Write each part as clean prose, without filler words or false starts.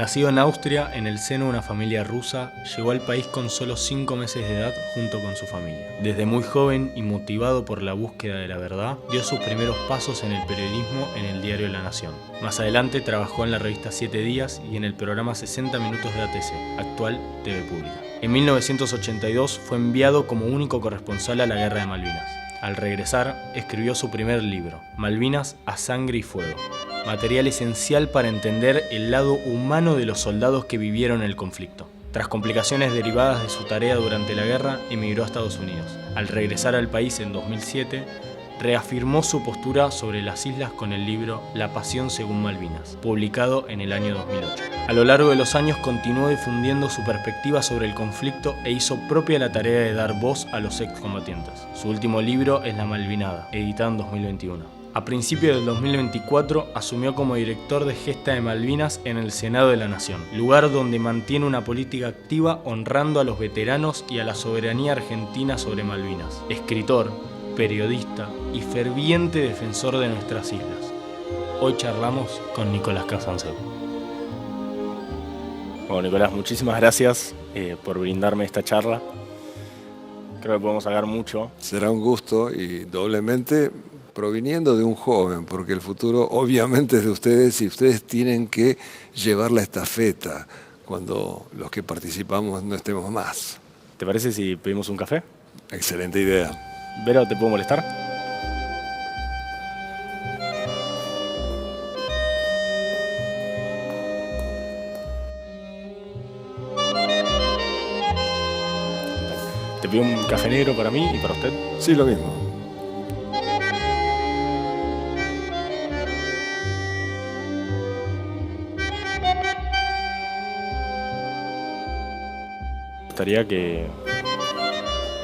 Nacido en Austria, en el seno de una familia rusa, llegó al país con solo 5 meses de edad junto con su familia. Desde muy joven y motivado por la búsqueda de la verdad, dio sus primeros pasos en el periodismo en el diario La Nación. Más adelante trabajó en la revista 7 Días y en el programa 60 Minutos de ATC, actual TV Pública. En 1982 fue enviado como único corresponsal a la Guerra de Malvinas. Al regresar, escribió su primer libro, Malvinas a sangre y fuego, material esencial para entender el lado humano de los soldados que vivieron el conflicto. Tras complicaciones derivadas de su tarea durante la guerra, emigró a Estados Unidos. Al regresar al país en 2007, reafirmó su postura sobre las islas con el libro La Pasión según Malvinas, publicado en el año 2008. A lo largo de los años continuó difundiendo su perspectiva sobre el conflicto e hizo propia la tarea de dar voz a los excombatientes. Su último libro es La Malvinada, editado en 2021. A principios del 2024 asumió como director de Gesta de Malvinas en el Senado de la Nación, lugar donde mantiene una política activa honrando a los veteranos y a la soberanía argentina sobre Malvinas. Escritor, periodista y ferviente defensor de nuestras islas. Hoy charlamos con Nicolás Casanseu. Bueno, Nicolás, muchísimas gracias por brindarme esta charla. Creo que podemos hablar mucho. Será un gusto y doblemente proviniendo de un joven, porque el futuro obviamente es de ustedes y ustedes tienen que llevar la estafeta cuando los que participamos no estemos más. ¿Te parece si pedimos un café? Excelente idea. Vero, ¿te puedo molestar? Te pido un café negro para mí y para usted. Sí, lo mismo. Me gustaría que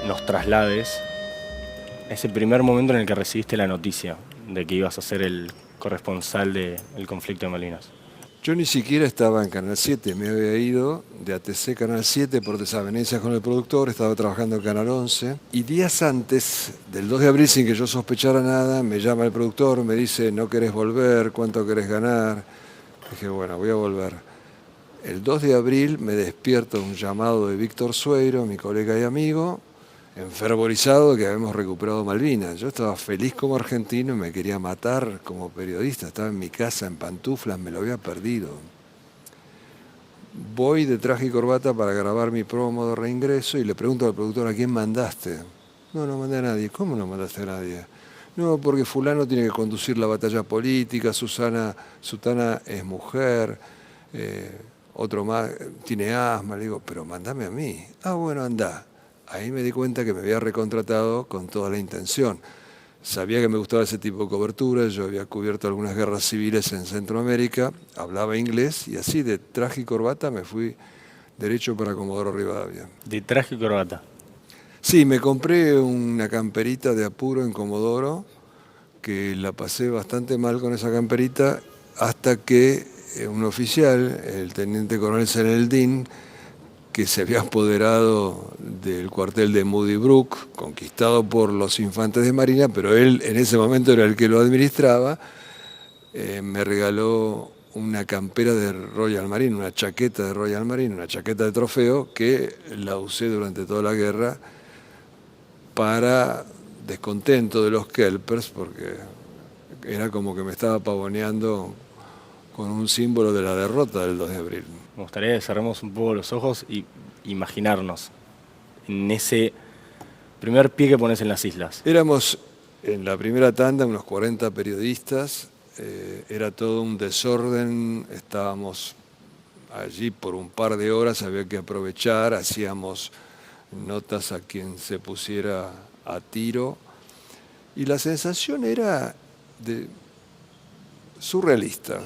nos traslades a ese primer momento en el que recibiste la noticia de que ibas a ser el corresponsal del conflicto de Malvinas. Yo ni siquiera estaba en Canal 7, me había ido de ATC Canal 7 por desavenencias con el productor, estaba trabajando en Canal 11 y días antes del 2 de abril, sin que yo sospechara nada, me llama el productor, me dice, ¿no querés volver? ¿Cuánto querés ganar? Dije, bueno, voy a volver. El 2 de abril me despierto un llamado de Víctor Sueiro, mi colega y amigo, enfervorizado de que habíamos recuperado Malvinas. Yo estaba feliz como argentino y me quería matar como periodista. Estaba en mi casa en pantuflas, me lo había perdido. Voy de traje y corbata para grabar mi promo de reingreso y le pregunto al productor, ¿a quién mandaste? No, no mandé a nadie. ¿Cómo no mandaste a nadie? No, porque fulano tiene que conducir la batalla política, Sutana es mujer, otro más tiene asma. Le digo, pero mandame a mí. Ah, bueno, andá. Ahí me di cuenta que me había recontratado con toda la intención. Sabía que me gustaba ese tipo de cobertura, yo había cubierto algunas guerras civiles en Centroamérica, hablaba inglés y así de traje y corbata me fui derecho para Comodoro Rivadavia. ¿De traje y corbata? Sí, me compré una camperita de apuro en Comodoro, que la pasé bastante mal con esa camperita, hasta que un oficial, el teniente coronel Seneldín, que se había apoderado del cuartel de Moody Brook, conquistado por los infantes de marina, pero él en ese momento era el que lo administraba, me regaló una campera de Royal Marine, una chaqueta de Royal Marine, una chaqueta de trofeo, que la usé durante toda la guerra para descontento de los kelpers, porque era como que me estaba pavoneando con un símbolo de la derrota del 2 de abril. Me gustaría que cerremos un poco los ojos y imaginarnos en ese primer pie que pones en las islas. Éramos en la primera tanda unos 40 periodistas, era todo un desorden, estábamos allí por un par de horas, había que aprovechar, hacíamos notas a quien se pusiera a tiro y la sensación era surrealista.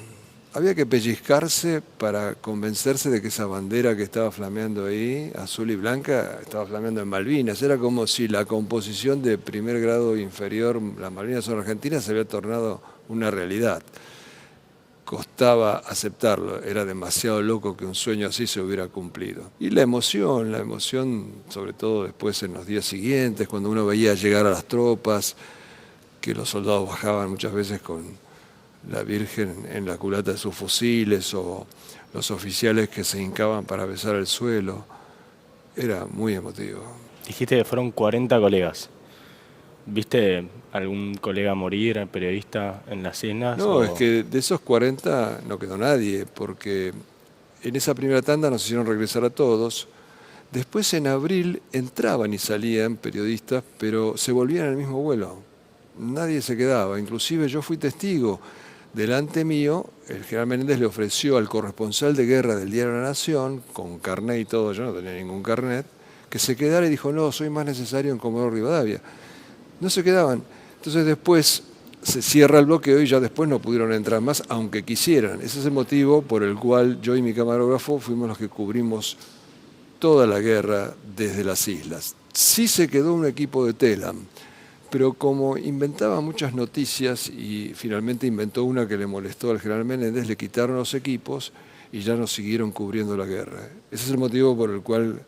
Había que pellizcarse para convencerse de que esa bandera que estaba flameando ahí, azul y blanca, estaba flameando en Malvinas. Era como si la composición de primer grado inferior, las Malvinas son argentinas, se había tornado una realidad. Costaba aceptarlo, era demasiado loco que un sueño así se hubiera cumplido. Y la emoción, sobre todo después en los días siguientes, cuando uno veía llegar a las tropas, que los soldados bajaban muchas veces con la Virgen en la culata de sus fusiles, o los oficiales que se hincaban para besar el suelo. Era muy emotivo. Dijiste que fueron 40 colegas. ¿Viste algún colega morir, periodista, en las cenas? No, es que de esos 40 no quedó nadie, porque en esa primera tanda nos hicieron regresar a todos. Después en abril entraban y salían periodistas, pero se volvían en el mismo vuelo. Nadie se quedaba, inclusive yo fui testigo. Delante mío, el general Menéndez le ofreció al corresponsal de guerra del Diario de la Nación, con carnet y todo, yo no tenía ningún carnet, que se quedara y dijo, no, soy más necesario en Comodoro Rivadavia. No se quedaban. Entonces después se cierra el bloqueo y ya después no pudieron entrar más, aunque quisieran. Ese es el motivo por el cual yo y mi camarógrafo fuimos los que cubrimos toda la guerra desde las islas. Sí se quedó un equipo de Telam, pero como inventaba muchas noticias y finalmente inventó una que le molestó al general Menéndez, le quitaron los equipos y ya no siguieron cubriendo la guerra. Ese es el motivo por el cual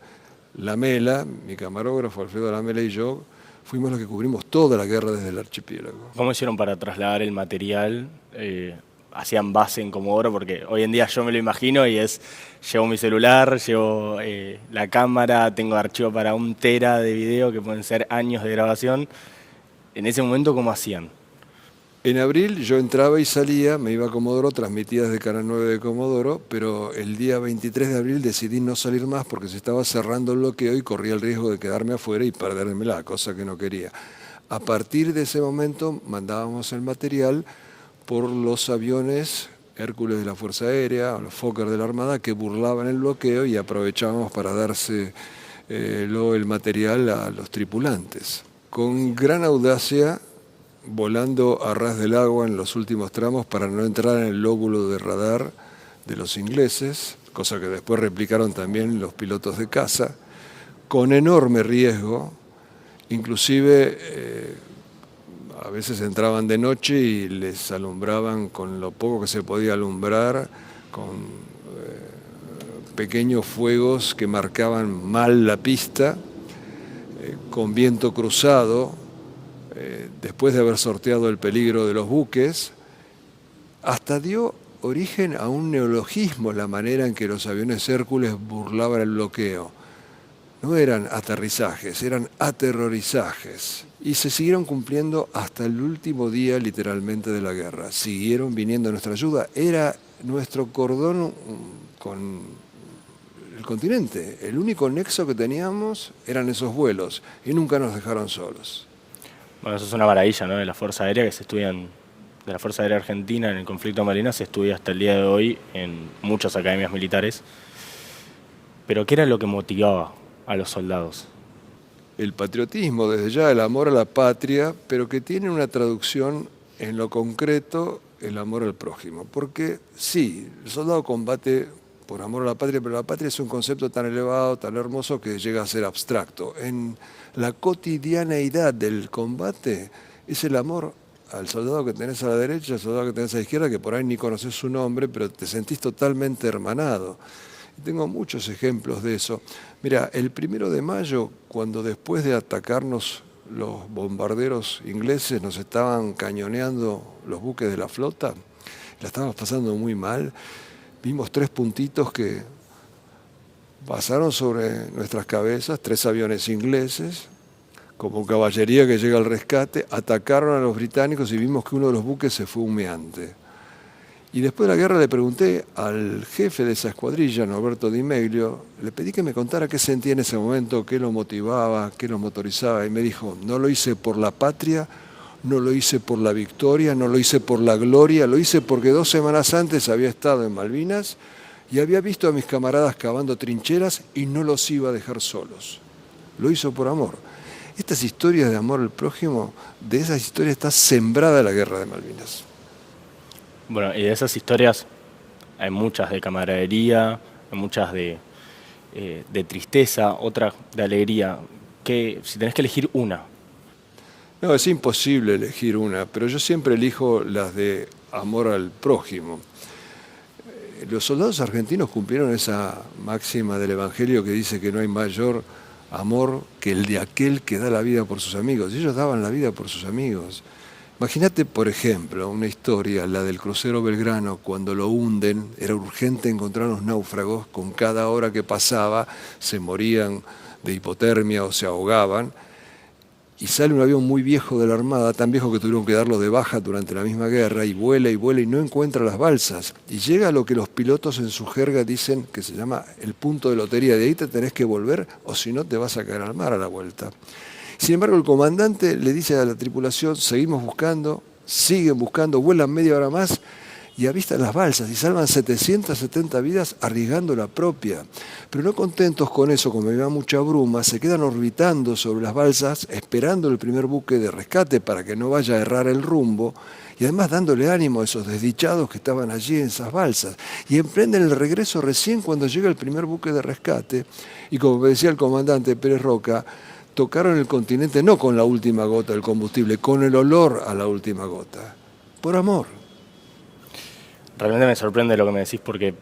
Lamela, mi camarógrafo Alfredo Lamela y yo, fuimos los que cubrimos toda la guerra desde el archipiélago. ¿Cómo hicieron para trasladar el material? ¿Hacían base en Comodoro? Porque hoy en día yo me lo imagino y llevo mi celular, llevo la cámara, tengo archivo para 1 tera de video que pueden ser años de grabación. En ese momento, ¿cómo hacían? En abril yo entraba y salía, me iba a Comodoro, transmitía desde Canal 9 de Comodoro, pero el día 23 de abril decidí no salir más porque se estaba cerrando el bloqueo y corría el riesgo de quedarme afuera y perdérmela, cosa que no quería. A partir de ese momento mandábamos el material por los aviones Hércules de la Fuerza Aérea, o los Fokker de la Armada, que burlaban el bloqueo y aprovechábamos para darse el material a los tripulantes. Con gran audacia, volando a ras del agua en los últimos tramos para no entrar en el lóbulo de radar de los ingleses, cosa que después replicaron también los pilotos de caza, con enorme riesgo, inclusive a veces entraban de noche y les alumbraban con lo poco que se podía alumbrar, con pequeños fuegos que marcaban mal la pista, con viento cruzado, después de haber sorteado el peligro de los buques, hasta dio origen a un neologismo la manera en que los aviones Hércules burlaban el bloqueo. No eran aterrizajes, eran aterrorizajes. Y se siguieron cumpliendo hasta el último día, literalmente, de la guerra. Siguieron viniendo a nuestra ayuda. Era nuestro cordón con el continente. El único nexo que teníamos eran esos vuelos y nunca nos dejaron solos. Bueno, eso es una maravilla, ¿no? De la Fuerza Aérea que se estudian, de la Fuerza Aérea Argentina en el conflicto de Malvinas se estudia hasta el día de hoy en muchas academias militares. Pero ¿qué era lo que motivaba a los soldados? El patriotismo, desde ya el amor a la patria, pero que tiene una traducción en lo concreto, el amor al prójimo. Porque sí, el soldado combate por amor a la patria, pero la patria es un concepto tan elevado, tan hermoso, que llega a ser abstracto. En la cotidianeidad del combate es el amor al soldado que tenés a la derecha, al soldado que tenés a la izquierda, que por ahí ni conoces su nombre, pero te sentís totalmente hermanado. Tengo muchos ejemplos de eso. Mira, el 1 de mayo, cuando después de atacarnos los bombarderos ingleses nos estaban cañoneando los buques de la flota, la estábamos pasando muy mal, vimos 3 puntitos que pasaron sobre nuestras cabezas, 3 aviones ingleses, como caballería que llega al rescate, atacaron a los británicos y vimos que uno de los buques se fue humeante. Y después de la guerra le pregunté al jefe de esa escuadrilla, Norberto Di Meglio, le pedí que me contara qué sentía en ese momento, qué lo motivaba, qué lo motorizaba, y me dijo, no lo hice por la patria, no lo hice por la victoria, no lo hice por la gloria, lo hice porque 2 semanas antes había estado en Malvinas y había visto a mis camaradas cavando trincheras y no los iba a dejar solos. Lo hizo por amor. Estas historias de amor al prójimo, de esas historias está sembrada la guerra de Malvinas. Bueno, y de esas historias hay muchas de camaradería, hay muchas de tristeza, otras de alegría. Si tenés que elegir una. No, es imposible elegir una, pero yo siempre elijo las de amor al prójimo. Los soldados argentinos cumplieron esa máxima del Evangelio que dice que no hay mayor amor que el de aquel que da la vida por sus amigos. Y ellos daban la vida por sus amigos. Imagínate, por ejemplo, una historia, la del crucero Belgrano, cuando lo hunden, era urgente encontrar los náufragos, con cada hora que pasaba se morían de hipotermia o se ahogaban, y sale un avión muy viejo de la Armada, tan viejo que tuvieron que darlo de baja durante la misma guerra, y vuela y no encuentra las balsas, y llega a lo que los pilotos en su jerga dicen que se llama el punto de lotería, de ahí te tenés que volver, o si no te vas a caer al mar a la vuelta. Sin embargo, el comandante le dice a la tripulación, seguimos buscando, siguen buscando, vuelan media hora más y avistan las balsas y salvan 770 vidas arriesgando la propia. Pero no contentos con eso, como había mucha bruma, se quedan orbitando sobre las balsas esperando el primer buque de rescate para que no vaya a errar el rumbo y además dándole ánimo a esos desdichados que estaban allí en esas balsas. Y emprenden el regreso recién cuando llega el primer buque de rescate y, como decía el comandante Pérez Roca, tocaron el continente no con la última gota del combustible, con el olor a la última gota, por amor. Realmente me sorprende lo que me decís porque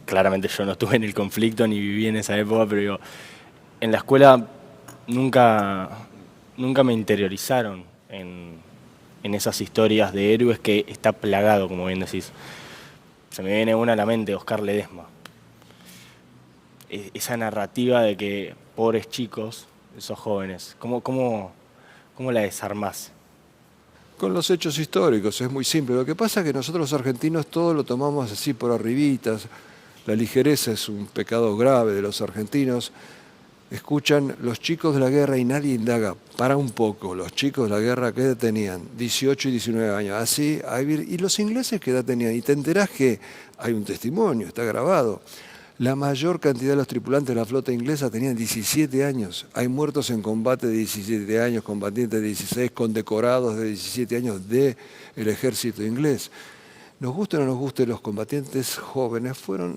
claramente yo no estuve en el conflicto ni viví en esa época, pero digo, en la escuela nunca me interiorizaron en esas historias de héroes que está plagado, como bien decís. Se me viene una a la mente, Oscar Ledesma. Esa narrativa de que pobres chicos, esos jóvenes, ¿cómo la desarmás? Con los hechos históricos, es muy simple. Lo que pasa es que nosotros los argentinos todo lo tomamos así por arribitas. La ligereza es un pecado grave de los argentinos. Escuchan los chicos de la guerra y nadie indaga. Para un poco, los chicos de la guerra, ¿qué edad tenían? 18 y 19 años. Así, ¿y los ingleses qué edad tenían? Y te enterás que hay un testimonio, está grabado. La mayor cantidad de los tripulantes de la flota inglesa tenían 17 años. Hay muertos en combate de 17 años, combatientes de 16, condecorados de 17 años del ejército inglés. Nos guste o no nos guste, los combatientes jóvenes fueron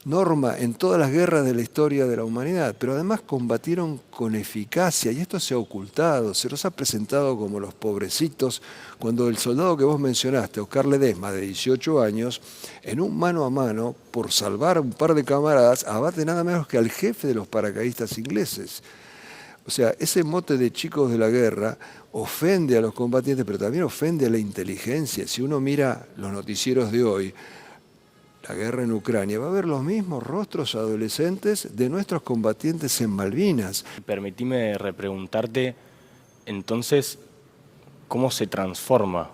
norma en todas las guerras de la historia de la humanidad, pero además combatieron con eficacia y esto se ha ocultado, se los ha presentado como los pobrecitos, cuando el soldado que vos mencionaste, Oscar Ledesma, de 18 años, en un mano a mano, por salvar a un par de camaradas, abate nada menos que al jefe de los paracaidistas ingleses. O sea, ese mote de chicos de la guerra ofende a los combatientes, pero también ofende a la inteligencia. Si uno mira los noticieros de hoy, la guerra en Ucrania, va a ver los mismos rostros adolescentes de nuestros combatientes en Malvinas. Permitime repreguntarte, entonces, ¿cómo se transforma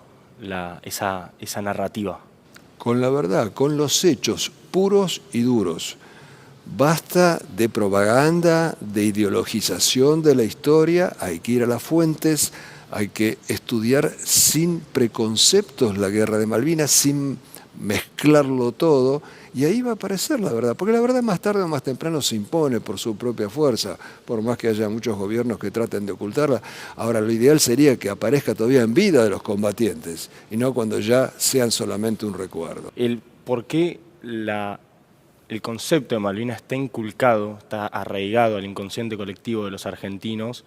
esa narrativa? Con la verdad, con los hechos puros y duros. Basta de propaganda, de ideologización de la historia, hay que ir a las fuentes, hay que estudiar sin preconceptos la guerra de Malvinas, sin mezclarlo todo, y ahí va a aparecer la verdad, porque la verdad más tarde o más temprano se impone por su propia fuerza, por más que haya muchos gobiernos que traten de ocultarla. Ahora, lo ideal sería que aparezca todavía en vida de los combatientes, y no cuando ya sean solamente un recuerdo. ¿Por qué el concepto de Malvinas está inculcado, está arraigado al inconsciente colectivo de los argentinos,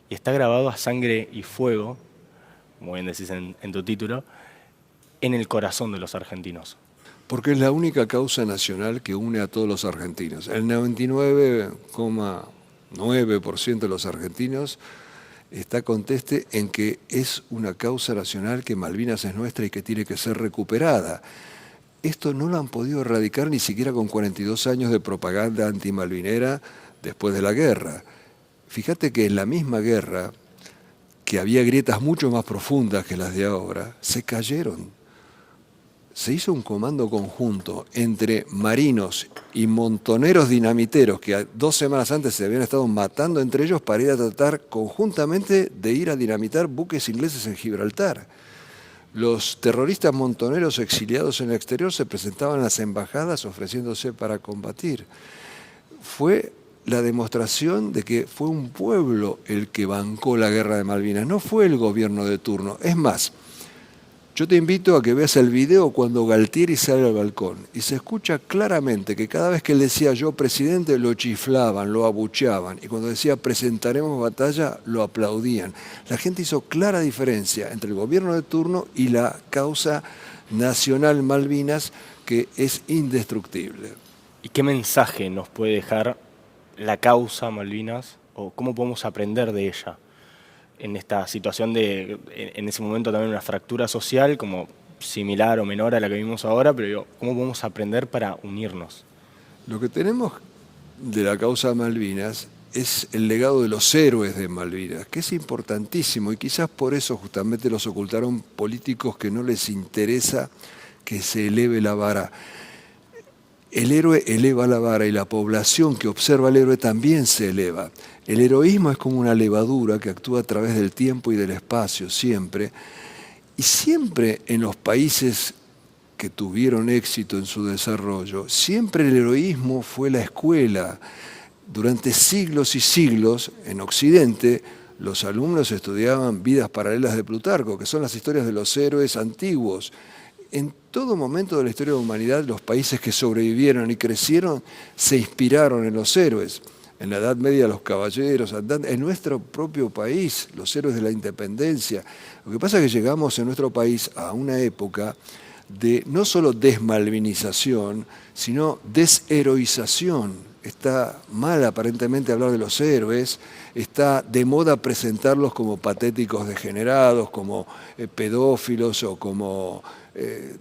y está grabado a sangre y fuego, como bien decís en tu título, en el corazón de los argentinos? Porque es la única causa nacional que une a todos los argentinos. El 99,9% de los argentinos está conteste en que es una causa nacional, que Malvinas es nuestra y que tiene que ser recuperada. Esto no lo han podido erradicar ni siquiera con 42 años de propaganda antimalvinera después de la guerra. Fíjate que en la misma guerra, que había grietas mucho más profundas que las de ahora, se cayeron. Se hizo un comando conjunto entre marinos y montoneros dinamiteros que 2 semanas antes se habían estado matando entre ellos para ir a tratar conjuntamente de ir a dinamitar buques ingleses en Gibraltar. Los terroristas montoneros exiliados en el exterior se presentaban a las embajadas ofreciéndose para combatir. Fue la demostración de que fue un pueblo el que bancó la guerra de Malvinas, no fue el gobierno de turno. Es más, yo te invito a que veas el video cuando Galtieri sale al balcón y se escucha claramente que cada vez que él decía yo presidente lo chiflaban, lo abucheaban, y cuando decía presentaremos batalla lo aplaudían. La gente hizo clara diferencia entre el gobierno de turno y la causa nacional Malvinas, que es indestructible. ¿Y qué mensaje nos puede dejar la causa Malvinas o cómo podemos aprender de ella? en esta situación de, en ese momento también una fractura social como similar o menor a la que vimos ahora, pero digo, ¿cómo podemos aprender para unirnos? Lo que tenemos de la causa Malvinas es el legado de los héroes de Malvinas, que es importantísimo y quizás por eso justamente los ocultaron políticos que no les interesa que se eleve la vara. El héroe eleva la vara y la población que observa al héroe también se eleva. El heroísmo es como una levadura que actúa a través del tiempo y del espacio, siempre. Y siempre en los países que tuvieron éxito en su desarrollo, siempre el heroísmo fue la escuela. Durante siglos y siglos, en Occidente, los alumnos estudiaban vidas paralelas de Plutarco, que son las historias de los héroes antiguos. En todo momento de la historia de la humanidad, los países que sobrevivieron y crecieron se inspiraron en los héroes. En la Edad Media los caballeros, en nuestro propio país, los héroes de la independencia. Lo que pasa es que llegamos en nuestro país a una época de no solo desmalvinización, sino desheroización. Está mal aparentemente hablar de los héroes, está de moda presentarlos como patéticos degenerados, como pedófilos o como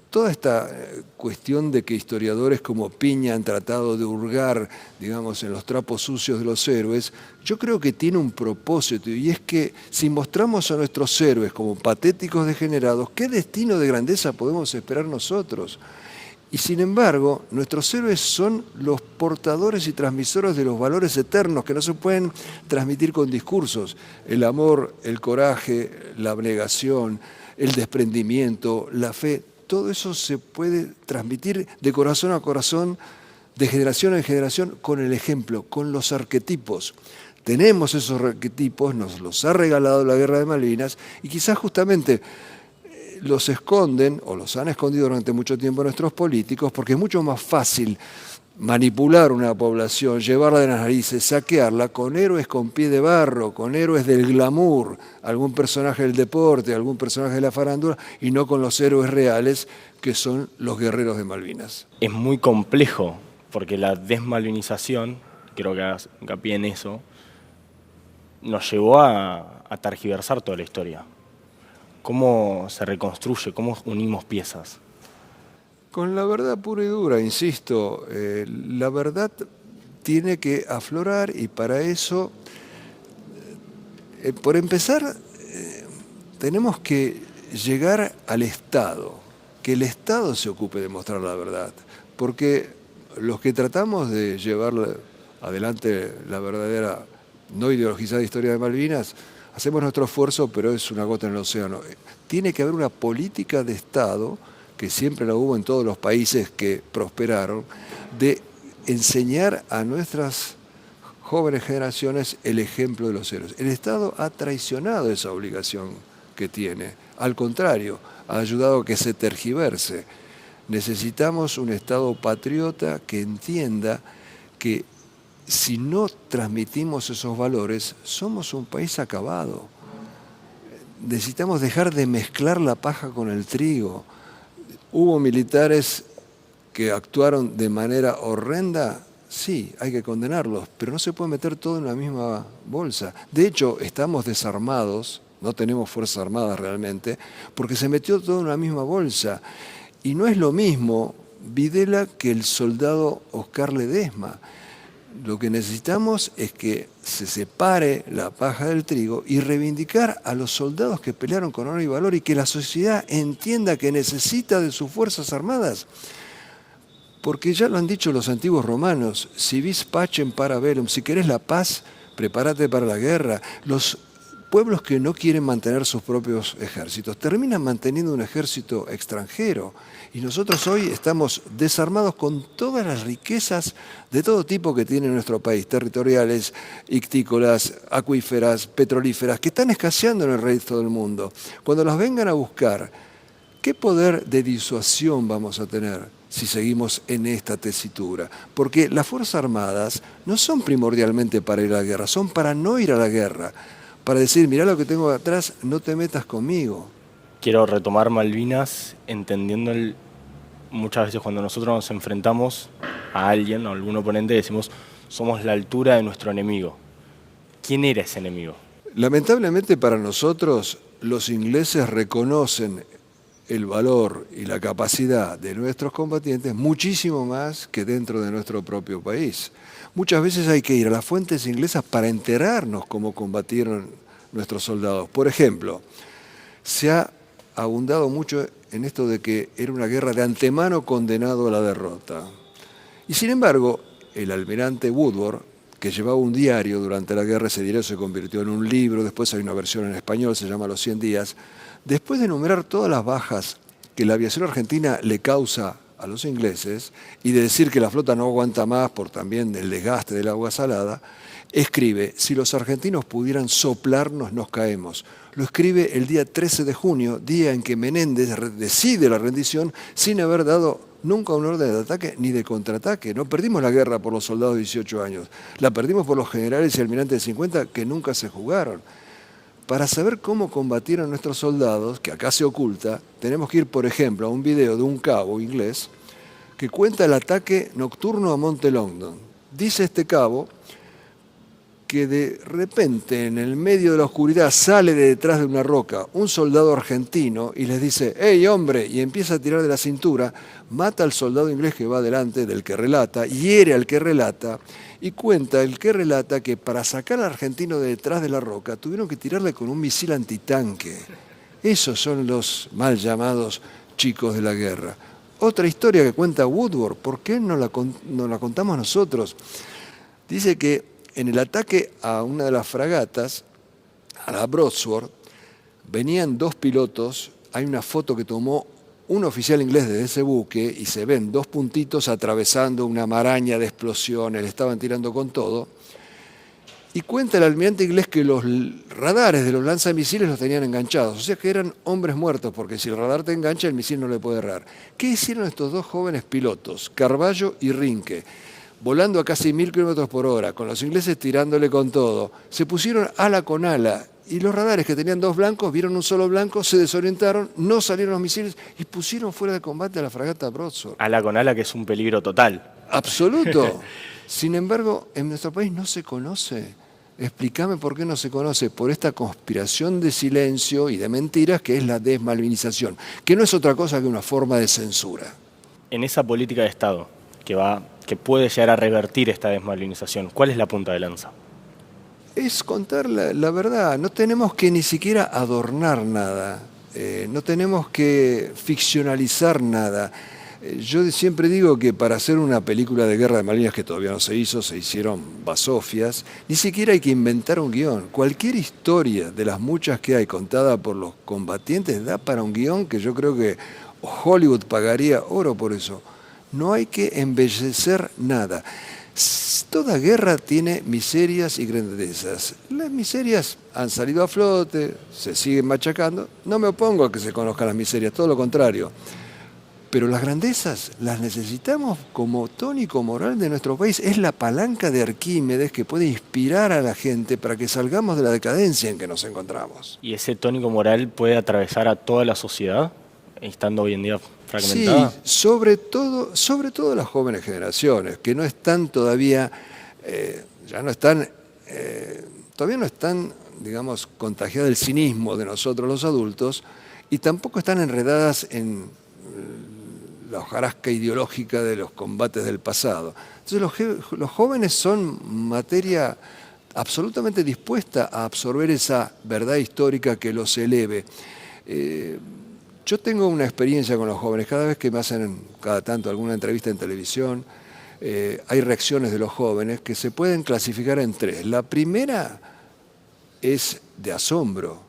toda esta cuestión de que historiadores como Piña han tratado de hurgar, digamos, en los trapos sucios de los héroes. Yo creo que tiene un propósito y es que si mostramos a nuestros héroes como patéticos degenerados, ¿qué destino de grandeza podemos esperar nosotros? Y sin embargo, nuestros héroes son los portadores y transmisores de los valores eternos que no se pueden transmitir con discursos. El amor, el coraje, la abnegación, el desprendimiento, la fe, todo eso se puede transmitir de corazón a corazón, de generación en generación, con el ejemplo, con los arquetipos. Tenemos esos arquetipos, nos los ha regalado la Guerra de Malvinas y quizás justamente los esconden o los han escondido durante mucho tiempo nuestros políticos porque es mucho más fácil manipular una población, llevarla de las narices, saquearla con héroes con pie de barro, con héroes del glamour, algún personaje del deporte, algún personaje de la farándula y no con los héroes reales que son los guerreros de Malvinas. Es muy complejo porque la desmalvinización, creo que hagas hincapié en eso, nos llevó a tergiversar toda la historia. ¿Cómo se reconstruye? ¿Cómo unimos piezas? Con la verdad pura y dura, insisto, la verdad tiene que aflorar y para eso, por empezar, tenemos que llegar al Estado, que el Estado se ocupe de mostrar la verdad, porque los que tratamos de llevar adelante la verdadera, no ideologizada historia de Malvinas, hacemos nuestro esfuerzo, pero es una gota en el océano. Tiene que haber una política de Estado, que siempre la hubo en todos los países que prosperaron, de enseñar a nuestras jóvenes generaciones el ejemplo de los héroes. El Estado ha traicionado esa obligación que tiene. Al contrario, ha ayudado a que se tergiverse. Necesitamos un Estado patriota que entienda que si no transmitimos esos valores, somos un país acabado. Necesitamos dejar de mezclar la paja con el trigo. ¿Hubo militares que actuaron de manera horrenda? Sí, hay que condenarlos, pero no se puede meter todo en la misma bolsa. De hecho, estamos desarmados, no tenemos fuerzas armadas realmente, porque se metió todo en la misma bolsa. Y no es lo mismo Videla que el soldado Oscar Ledesma. Lo que necesitamos es que se separe la paja del trigo y reivindicar a los soldados que pelearon con honor y valor y que la sociedad entienda que necesita de sus fuerzas armadas. Porque ya lo han dicho los antiguos romanos, si vis pacem para bellum, si querés la paz, prepárate para la guerra. Los pueblos que no quieren mantener sus propios ejércitos terminan manteniendo un ejército extranjero. Y nosotros hoy estamos desarmados con todas las riquezas de todo tipo que tiene nuestro país, territoriales, ictícolas, acuíferas, petrolíferas, que están escaseando en el resto del mundo. Cuando las vengan a buscar, ¿qué poder de disuasión vamos a tener si seguimos en esta tesitura? Porque las Fuerzas Armadas no son primordialmente para ir a la guerra, son para no ir a la guerra, para decir, mirá lo que tengo atrás, no te metas conmigo. Quiero retomar Malvinas entendiendo muchas veces cuando nosotros nos enfrentamos a alguien, a algún oponente, decimos, somos la altura de nuestro enemigo. ¿Quién era ese enemigo? Lamentablemente para nosotros, los ingleses reconocen el valor y la capacidad de nuestros combatientes muchísimo más que dentro de nuestro propio país. Muchas veces hay que ir a las fuentes inglesas para enterarnos cómo combatieron nuestros soldados. Por ejemplo, se ha abundado mucho en esto de que era una guerra de antemano condenado a la derrota. Y sin embargo, el almirante Woodward, que llevaba un diario durante la guerra, ese diario se convirtió en un libro, después hay una versión en español, se llama Los 100 días, después de enumerar todas las bajas que la aviación argentina le causa a los ingleses y de decir que la flota no aguanta más por también el desgaste del agua salada, escribe: si los argentinos pudieran soplarnos, nos caemos. Lo escribe el día 13 de junio, día en que Menéndez decide la rendición sin haber dado nunca un orden de ataque ni de contraataque. No perdimos la guerra por los soldados de 18 años, la perdimos por los generales y almirantes de 50 que nunca se jugaron. Para saber cómo combatieron nuestros soldados, que acá se oculta, tenemos que ir, por ejemplo, a un video de un cabo inglés que cuenta el ataque nocturno a Monte Longdon. Dice este cabo que de repente, en el medio de la oscuridad, sale de detrás de una roca un soldado argentino y les dice: ¡hey, hombre! Y empieza a tirar de la cintura, mata al soldado inglés que va delante del que relata, hiere al que relata, y cuenta el que relata que para sacar al argentino de detrás de la roca tuvieron que tirarle con un misil antitanque. Esos son los mal llamados chicos de la guerra. Otra historia que cuenta Woodward, ¿por qué no la contamos nosotros? Dice que en el ataque a una de las fragatas, a la Broadsword, venían dos pilotos. Hay una foto que tomó un oficial inglés desde ese buque y se ven dos puntitos atravesando una maraña de explosiones, le estaban tirando con todo. Y cuenta el almirante inglés que los radares de los lanzamisiles los tenían enganchados, o sea que eran hombres muertos, porque si el radar te engancha, el misil no le puede errar. ¿Qué hicieron estos dos jóvenes pilotos, Carballo y Rinke? Volando a casi 1000 kilómetros por hora, con los ingleses tirándole con todo, se pusieron ala con ala, y los radares que tenían dos blancos vieron un solo blanco, se desorientaron, no salieron los misiles y pusieron fuera de combate a la fragata Broadsword. Ala con ala, que es un peligro total. Absoluto. Sin embargo, en nuestro país no se conoce. Explícame por qué no se conoce. Por esta conspiración de silencio y de mentiras que es la desmalvinización, que no es otra cosa que una forma de censura. En esa política de Estado que puede llegar a revertir esta desmalvinización, ¿cuál es la punta de lanza? Es contar la verdad. No tenemos que ni siquiera adornar nada, no tenemos que ficcionalizar nada. Yo siempre digo que para hacer una película de guerra de Malvinas, que todavía no se hizo, se hicieron basofias, ni siquiera hay que inventar un guión. Cualquier historia de las muchas que hay contada por los combatientes da para un guión que yo creo que Hollywood pagaría oro por eso. No hay que embellecer nada. Toda guerra tiene miserias y grandezas. Las miserias han salido a flote, se siguen machacando. No me opongo a que se conozcan las miserias, todo lo contrario. Pero las grandezas las necesitamos como tónico moral de nuestro país. Es la palanca de Arquímedes que puede inspirar a la gente para que salgamos de la decadencia en que nos encontramos. ¿Y ese tónico moral puede atravesar a toda la sociedad, estando hoy en día fragmentada? Sí, sobre todo las jóvenes generaciones, que no están todavía, todavía no están, digamos, contagiadas del cinismo de nosotros los adultos, y tampoco están enredadas en la hojarasca ideológica de los combates del pasado. Entonces los jóvenes son materia absolutamente dispuesta a absorber esa verdad histórica que los eleve. Yo tengo una experiencia con los jóvenes. Cada vez que me hacen cada tanto alguna entrevista en televisión, hay reacciones de los jóvenes que se pueden clasificar en tres. La primera es de asombro.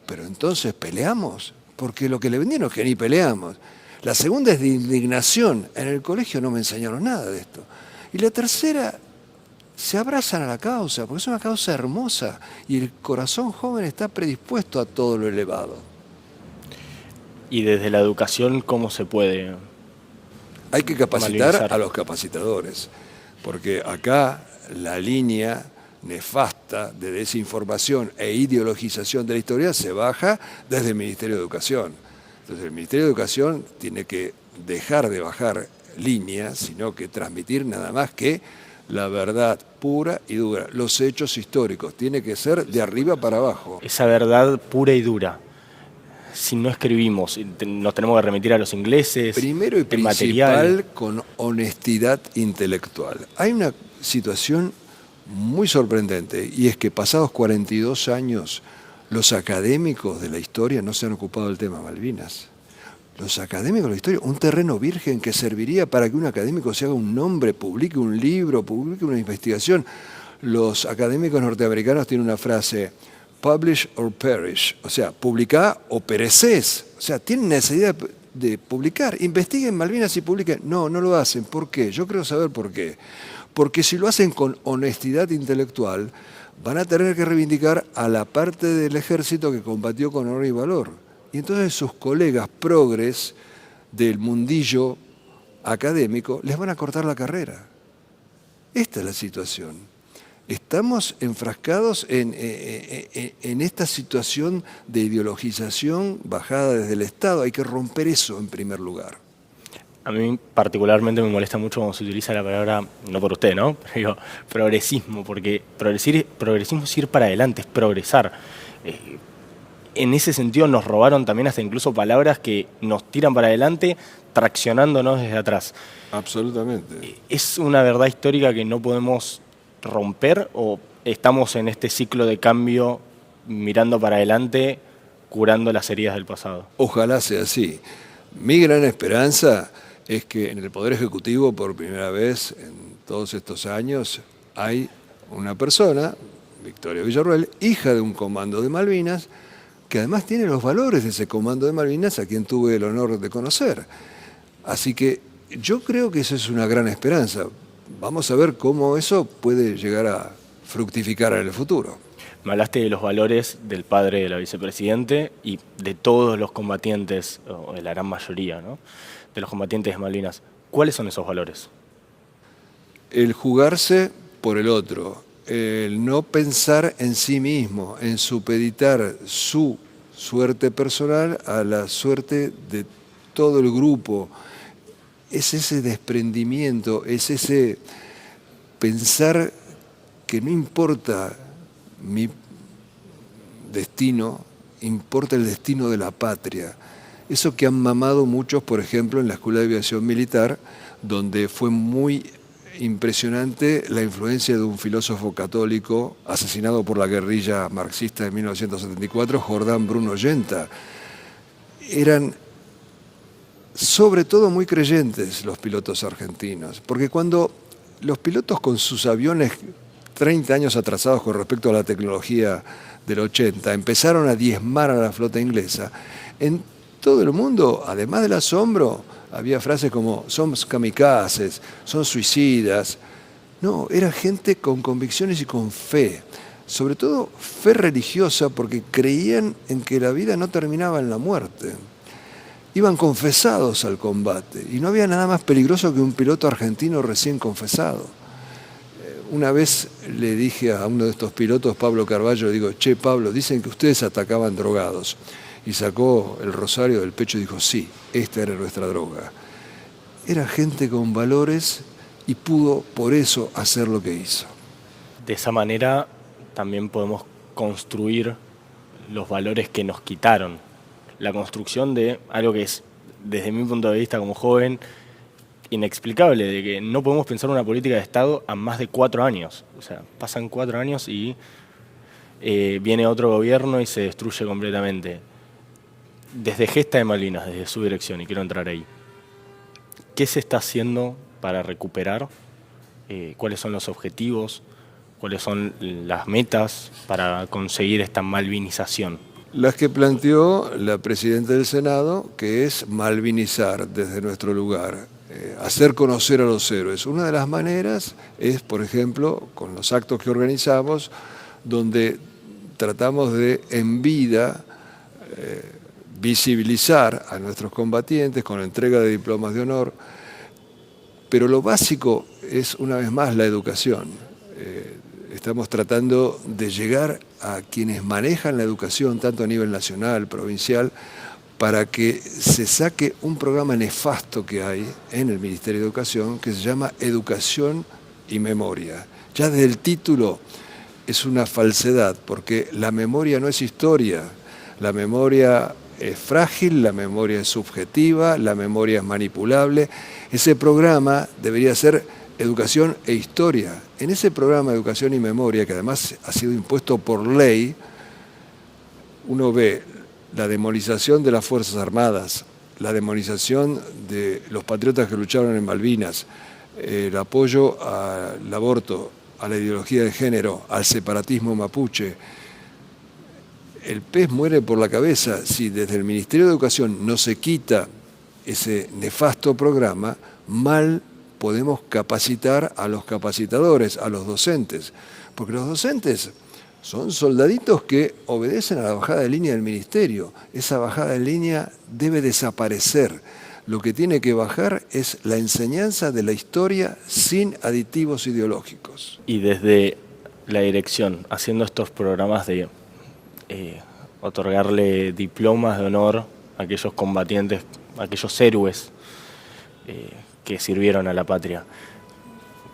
Pero entonces peleamos, porque lo que le vendieron es que ni peleamos. La segunda es de indignación. En el colegio no me enseñaron nada de esto. Y la tercera, se abrazan a la causa, porque es una causa hermosa y el corazón joven está predispuesto a todo lo elevado. Y desde la educación, ¿cómo se puede? Hay que capacitar a los capacitadores, porque acá la línea nefasta de desinformación e ideologización de la historia se baja desde el Ministerio de Educación. Entonces el Ministerio de Educación tiene que dejar de bajar líneas, sino que transmitir nada más que la verdad pura y dura, los hechos históricos, tiene que ser de arriba para abajo. Esa verdad pura y dura. Si no escribimos, nos tenemos que remitir a los ingleses. Primero y el principal, material. con honestidad intelectual. Hay una situación muy sorprendente, y es que pasados 42 años, los académicos de la historia no se han ocupado del tema Malvinas. Los académicos de la historia, un terreno virgen que serviría para que un académico se haga un nombre, publique un libro, publique una investigación. Los académicos norteamericanos tienen una frase: publish or perish, o sea, publicá o pereces. O sea, tienen necesidad de publicar. Investiguen Malvinas y publiquen. No, no lo hacen. ¿Por qué? Yo creo saber por qué. Porque si lo hacen con honestidad intelectual, van a tener que reivindicar a la parte del ejército que combatió con honor y valor. Y entonces sus colegas progres del mundillo académico les van a cortar la carrera. Esta es la situación. Estamos enfrascados en esta situación de ideologización bajada desde el Estado. Hay que romper eso en primer lugar. A mí particularmente me molesta mucho cuando se utiliza la palabra, no por usted, ¿no? Pero digo, progresismo, porque progresismo es ir para adelante, es progresar. En ese sentido nos robaron también hasta incluso palabras que nos tiran para adelante, traccionándonos desde atrás. Absolutamente. ¿Es una verdad histórica que no podemos romper o estamos en este ciclo de cambio mirando para adelante, curando las heridas del pasado? Ojalá sea así. Mi gran esperanza es que en el Poder Ejecutivo, por primera vez en todos estos años, hay una persona, Victoria Villarruel, hija de un comando de Malvinas, que además tiene los valores de ese comando de Malvinas, a quien tuve el honor de conocer. Así que yo creo que esa es una gran esperanza. Vamos a ver cómo eso puede llegar a fructificar en el futuro. Me hablaste de los valores del padre de la vicepresidente y de todos los combatientes, o de la gran mayoría, ¿no?, de los combatientes de Malvinas. ¿Cuáles son esos valores? El jugarse por el otro, el no pensar en sí mismo, en supeditar su suerte personal a la suerte de todo el grupo. Es ese desprendimiento, es ese pensar que no importa mi destino, importa el destino de la patria. Eso que han mamado muchos, por ejemplo, en la Escuela de Aviación Militar, donde fue muy impresionante la influencia de un filósofo católico asesinado por la guerrilla marxista de 1974, Jordán Bruno Yenta. Eran sobre todo muy creyentes los pilotos argentinos, porque cuando los pilotos con sus aviones 30 años atrasados con respecto a la tecnología del 80 empezaron a diezmar a la flota inglesa, en todo el mundo, además del asombro, había frases como son kamikazes, son suicidas. No, era gente con convicciones y con fe, sobre todo fe religiosa, porque creían en que la vida no terminaba en la muerte. Iban confesados al combate y no había nada más peligroso que un piloto argentino recién confesado. Una vez le dije a uno de estos pilotos, Pablo Carballo, le digo: che, Pablo, dicen que ustedes atacaban drogados. Y sacó el rosario del pecho y dijo: sí, esta era nuestra droga. Era gente con valores y pudo por eso hacer lo que hizo. De esa manera también podemos construir los valores que nos quitaron. La construcción de algo que es, desde mi punto de vista como joven, inexplicable, de que no podemos pensar una política de Estado a más de 4 años. O sea, pasan 4 años y viene otro gobierno y se destruye completamente. Desde Gesta de Malvinas, desde su dirección, y quiero entrar ahí, ¿qué se está haciendo para recuperar? ¿Cuáles son los objetivos? ¿Cuáles son las metas para conseguir esta malvinización? Las que planteó la presidenta del Senado, que es malvinizar desde nuestro lugar, hacer conocer a los héroes. Una de las maneras es, por ejemplo, con los actos que organizamos, donde tratamos de en vida visibilizar a nuestros combatientes con la entrega de diplomas de honor, pero lo básico es, una vez más, la educación. Estamos tratando de llegar a quienes manejan la educación, tanto a nivel nacional, provincial, para que se saque un programa nefasto que hay en el Ministerio de Educación, que se llama Educación y memoria. Ya desde el título es una falsedad, porque la memoria no es historia, la memoria es frágil, la memoria es subjetiva, la memoria es manipulable. Ese programa debería ser educación e historia. En ese programa de educación y memoria, que además ha sido impuesto por ley, uno ve la demonización de las Fuerzas Armadas, la demonización de los patriotas que lucharon en Malvinas, el apoyo al aborto, a la ideología de género, al separatismo mapuche. El pez muere por la cabeza. Si desde el Ministerio de Educación no se quita ese nefasto programa, mal podemos capacitar a los capacitadores, a los docentes, porque los docentes son soldaditos que obedecen a la bajada de línea del Ministerio. Esa bajada de línea debe desaparecer. Lo que tiene que bajar es la enseñanza de la historia sin aditivos ideológicos. Y desde la dirección, haciendo estos programas de otorgarle diplomas de honor a aquellos combatientes, a aquellos héroes que sirvieron a la patria,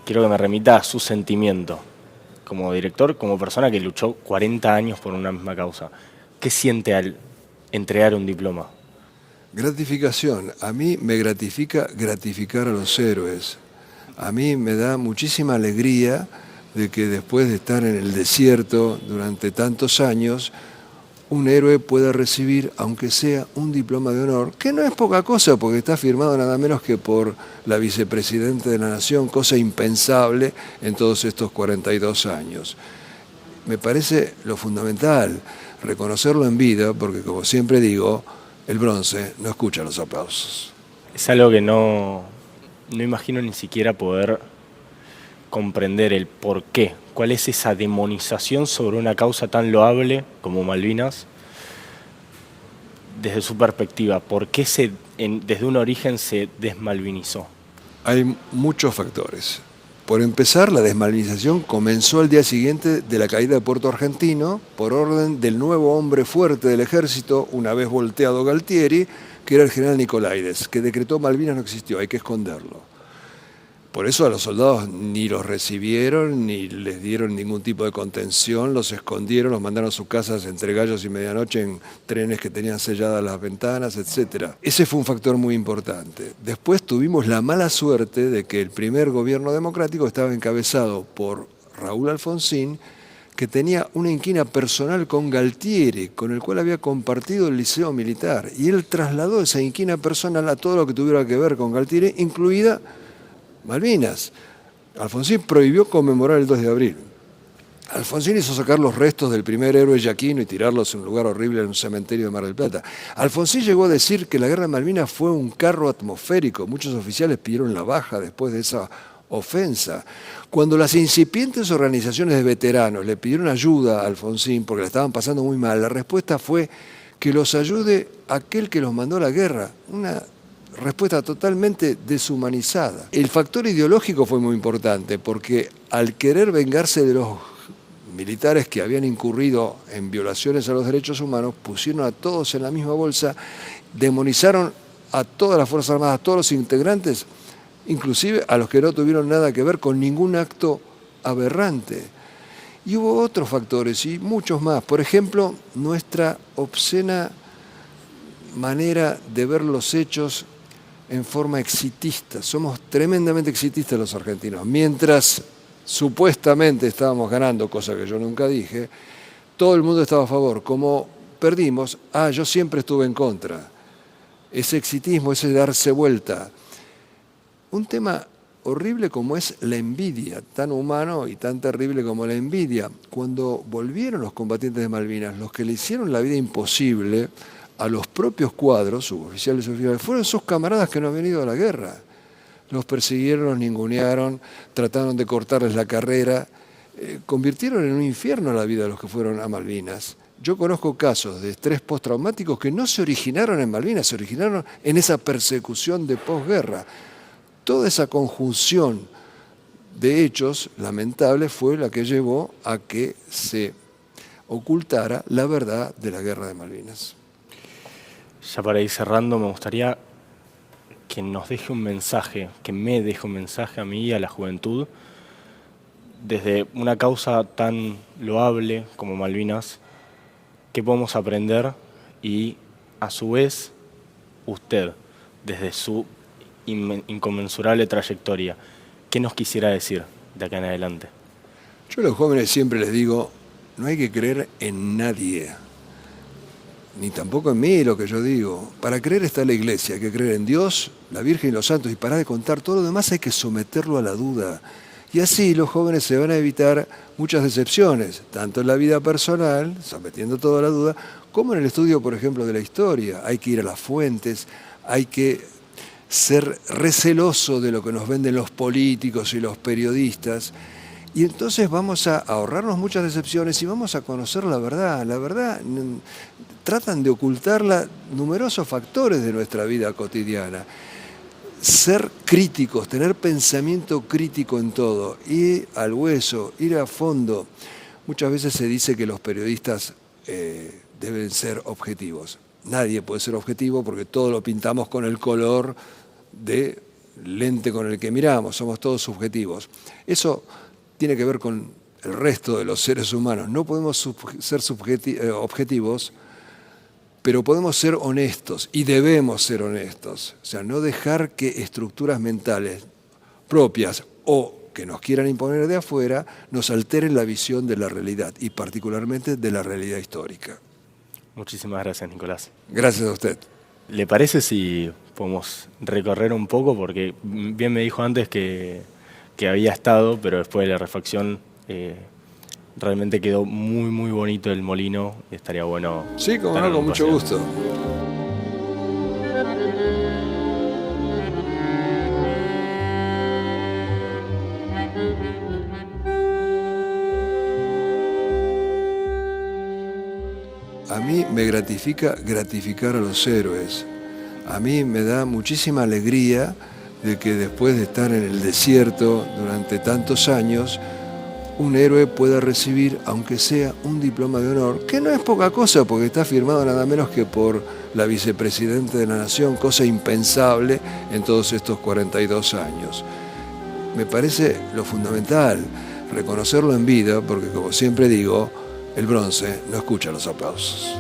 quiero que me remita a su sentimiento como director, como persona que luchó 40 años por una misma causa. ¿Qué siente al entregar un diploma? Gratificación. A mí me gratifica gratificar a los héroes. A mí me da muchísima alegría de que después de estar en el desierto durante tantos años, un héroe pueda recibir, aunque sea un diploma de honor, que no es poca cosa, porque está firmado nada menos que por la vicepresidenta de la Nación, cosa impensable en todos estos 42 años. Me parece lo fundamental, reconocerlo en vida, porque como siempre digo, el bronce no escucha los aplausos. Es algo que no imagino ni siquiera poder comprender el por qué. ¿Cuál es esa demonización sobre una causa tan loable como Malvinas? Desde su perspectiva, ¿por qué desde un origen se desmalvinizó? Hay muchos factores. Por empezar, la desmalvinización comenzó al día siguiente de la caída de Puerto Argentino por orden del nuevo hombre fuerte del ejército, una vez volteado Galtieri, que era el general Nicolaides, que decretó Malvinas no existió, hay que esconderlo. Por eso a los soldados ni los recibieron, ni les dieron ningún tipo de contención, los escondieron, los mandaron a sus casas entre gallos y medianoche en trenes que tenían selladas las ventanas, etc. Ese fue un factor muy importante. Después tuvimos la mala suerte de que el primer gobierno democrático estaba encabezado por Raúl Alfonsín, que tenía una inquina personal con Galtieri, con el cual había compartido el liceo militar, y él trasladó esa inquina personal a todo lo que tuviera que ver con Galtieri, incluida Malvinas. Alfonsín prohibió conmemorar el 2 de abril. Alfonsín hizo sacar los restos del primer héroe yaquino y tirarlos en un lugar horrible en un cementerio de Mar del Plata. Alfonsín llegó a decir que la guerra de Malvinas fue un carro atmosférico. Muchos oficiales pidieron la baja después de esa ofensa. Cuando las incipientes organizaciones de veteranos le pidieron ayuda a Alfonsín porque la estaban pasando muy mal, la respuesta fue que los ayude aquel que los mandó a la guerra. Una respuesta totalmente deshumanizada. El factor ideológico fue muy importante porque al querer vengarse de los militares que habían incurrido en violaciones a los derechos humanos, pusieron a todos en la misma bolsa, demonizaron a todas las Fuerzas Armadas, a todos los integrantes, inclusive a los que no tuvieron nada que ver con ningún acto aberrante. Y hubo otros factores y muchos más. Por ejemplo, nuestra obscena manera de ver los hechos en forma exitista. Somos tremendamente exitistas los argentinos. Mientras supuestamente estábamos ganando, cosa que yo nunca dije, todo el mundo estaba a favor. Como perdimos, yo siempre estuve en contra. Ese exitismo, ese darse vuelta. Un tema horrible como es la envidia, tan humano y tan terrible como la envidia. Cuando volvieron los combatientes de Malvinas, los que le hicieron la vida imposible a los propios cuadros, suboficiales y oficiales, fueron sus camaradas que no habían ido a la guerra. Los persiguieron, los ningunearon, trataron de cortarles la carrera, convirtieron en un infierno la vida de los que fueron a Malvinas. Yo conozco casos de estrés postraumáticos que no se originaron en Malvinas, se originaron en esa persecución de posguerra. Toda esa conjunción de hechos lamentables fue la que llevó a que se ocultara la verdad de la guerra de Malvinas. Ya para ir cerrando, me gustaría que nos deje un mensaje, que me deje un mensaje a mí y a la juventud desde una causa tan loable como Malvinas, ¿qué podemos aprender? Y a su vez, usted, desde su inconmensurable trayectoria, ¿qué nos quisiera decir de acá en adelante? Yo a los jóvenes siempre les digo, no hay que creer en nadie, ni tampoco en mí lo que yo digo. Para creer está la iglesia, hay que creer en Dios, la Virgen y los santos, y parar de contar todo lo demás hay que someterlo a la duda. Y así los jóvenes se van a evitar muchas decepciones, tanto en la vida personal, sometiendo todo a la duda, como en el estudio, por ejemplo, de la historia. Hay que ir a las fuentes, hay que ser receloso de lo que nos venden los políticos y los periodistas. Y entonces vamos a ahorrarnos muchas decepciones y vamos a conocer la verdad. La verdad tratan de ocultarla numerosos factores de nuestra vida cotidiana. Ser críticos, tener pensamiento crítico en todo, ir al hueso, ir a fondo. Muchas veces se dice que los periodistas deben ser objetivos. Nadie puede ser objetivo porque todo lo pintamos con el color de lente con el que miramos, somos todos subjetivos. Eso tiene que ver con el resto de los seres humanos. No podemos ser objetivos, pero podemos ser honestos y debemos ser honestos. O sea, no dejar que estructuras mentales propias o que nos quieran imponer de afuera nos alteren la visión de la realidad y particularmente de la realidad histórica. Muchísimas gracias, Nicolás. Gracias a usted. ¿Le parece si podemos recorrer un poco? Porque bien me dijo antes que había estado, pero después de la refacción realmente quedó muy, muy bonito el molino. Estaría bueno. Sí, como no, con mucho gusto. A mí me gratifica gratificar a los héroes. A mí me da muchísima alegría de que después de estar en el desierto durante tantos años, un héroe pueda recibir, aunque sea un diploma de honor, que no es poca cosa, porque está firmado nada menos que por la vicepresidenta de la Nación, cosa impensable en todos estos 42 años. Me parece lo fundamental, reconocerlo en vida, porque como siempre digo, el bronce no escucha los aplausos.